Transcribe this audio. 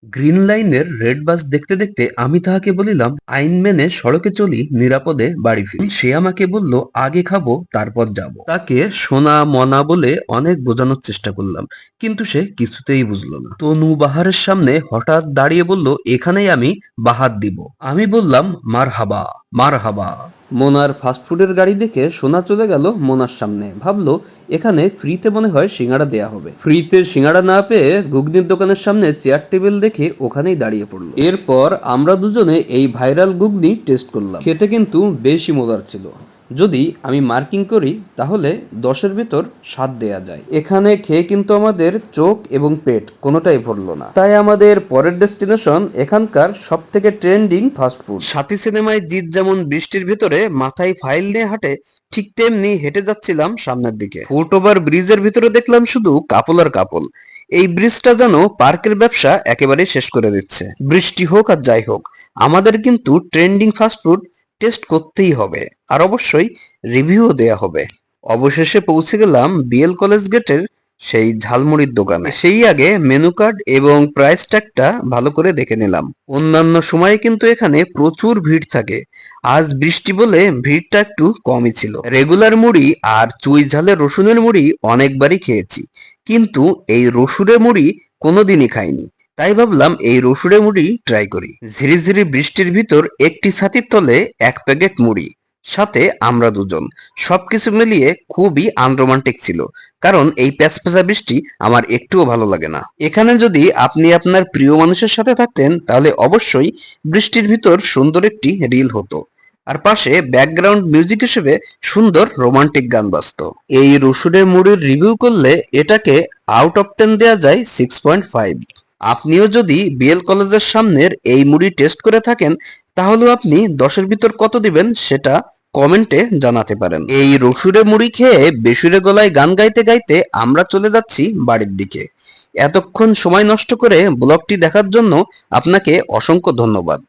Green লাইনের red বাস দেখতে দেখতে আমি তাহাকে বলিলাম, আইন মেনে সড়কে চলি, নিরাপদে বাড়ি ফিরি। সে আমাকে বলল, আগে খাবো তারপর যাব। তাকে সোনা মনা বলে অনেক বোঝানোর চেষ্টা করলাম, কিন্তু সে কিছুতেই বুঝলো না। তনু বাহারের সামনে হঠাৎ দাঁড়িয়ে বলল, এখানেই আমি বাহাত দিব। আমি বললাম, মার হাবা মার হাবা। মোনার ফাস্টফুডের গাড়ি দেখে সোনা চলে গেল মোনার সামনে, ভাবলো এখানে ফ্রিতে মনে হয় সিঙ্গাড়া দেয়া হবে। ফ্রিতে সিঙ্গাড়া না পেয়ে ঘুগনির দোকানের সামনে চেয়ার টেবিল দেখে ওখানেই দাঁড়িয়ে পড়লো। এরপর আমরা দুজনে এই ভাইরাল ঘুগনি টেস্ট করলাম। খেতে কিন্তু বেশি মজার ছিল। যদি আমি মার্কিং করি তাহলে 10-এর ভিতর 7 দেয়া যায়। এখানে খেয়ে কিন্তু আমাদের চোখ এবং পেট কোনোটাই ভরলো না। তাই আমাদের পরের ডেস্টিনেশন এখানকার সব থেকে ট্রেন্ডিং ফাস্টফুড। সাথী সিনেমায় জিৎ যেমন বৃষ্টির ভিতরে মাথায় ফাইল নিয়ে হাঁটে, ঠিক তেমনি হেঁটে যাচ্ছিলাম সামনের দিকে। ফুটওভার ব্রিজের ভিতরে দেখলাম শুধু কাপল আর কাপল। এই ব্রিজটা যেন পার্কের ব্যবসা একেবারে শেষ করে দিচ্ছে। বৃষ্টি হোক আর যাই হোক, আমাদের কিন্তু ট্রেন্ডিং ফাস্টফুড টেস্ট করতেই হবে, আর অবশ্যই রিভিউও দেয়া হবে। অবশেষে পৌঁছে গেলাম বিএল কলেজ গেটের সেই ঝালমুড়ির দোকানে। সেই আগে মেনু কার্ড এবং প্রাইস ট্যাগটা ভালো করে দেখে নিলাম। অন্যান্য সময়ে কিন্তু এখানে প্রচুর ভিড় থাকে, আজ বৃষ্টি বলে ভিড়টা একটু কমই ছিল। রেগুলার মুড়ি আর চুই ঝালের রসুনের মুড়ি অনেকবারই খেয়েছি, কিন্তু এই রসুনের মুড়ি কোনোদিনই খাইনি। তাই ভাবলাম এই রসুরে মুড়ি ট্রাই করি। ঝিরিঝিরি বৃষ্টির ভিতর একটি ছাতির তলে 1 প্যাকেট মুড়ি, সাথে আমরা দুজন। সবকিছু মিলিয়ে খুবই আনরোমান্টিক ছিল, কারণ এই প্যাচপ্যাচা বৃষ্টি আমার একটুও ভালো লাগে না। এখানে যদি আপনি আপনার প্রিয় মানুষের সাথে থাকতেন তাহলে অবশ্যই বৃষ্টির ভিতর সুন্দর একটি রিল হতো, আর পাশে ব্যাকগ্রাউন্ড মিউজিক হিসেবে সুন্দর রোমান্টিক গান বাজতো। এই রসুনের মুড়ির রিভিউ করলে এটাকে আউট অফ 10 দেওয়া যায় 6.5। আপনিও যদি বিএল কলেজের সামনের এই মুড়ি টেস্ট করে থাকেন তাহলে আপনি 10-এর ভিতর কত দিবেন সেটা কমেন্টে জানাতে পারেন। এই রসুরে মুড়ি খেয়ে বেসুরে গলায় গান গাইতে গাইতে আমরা চলে যাচ্ছি বাড়ির দিকে। এতক্ষণ সময় নষ্ট করে ব্লগটি দেখার জন্য আপনাকে অসংখ্য ধন্যবাদ।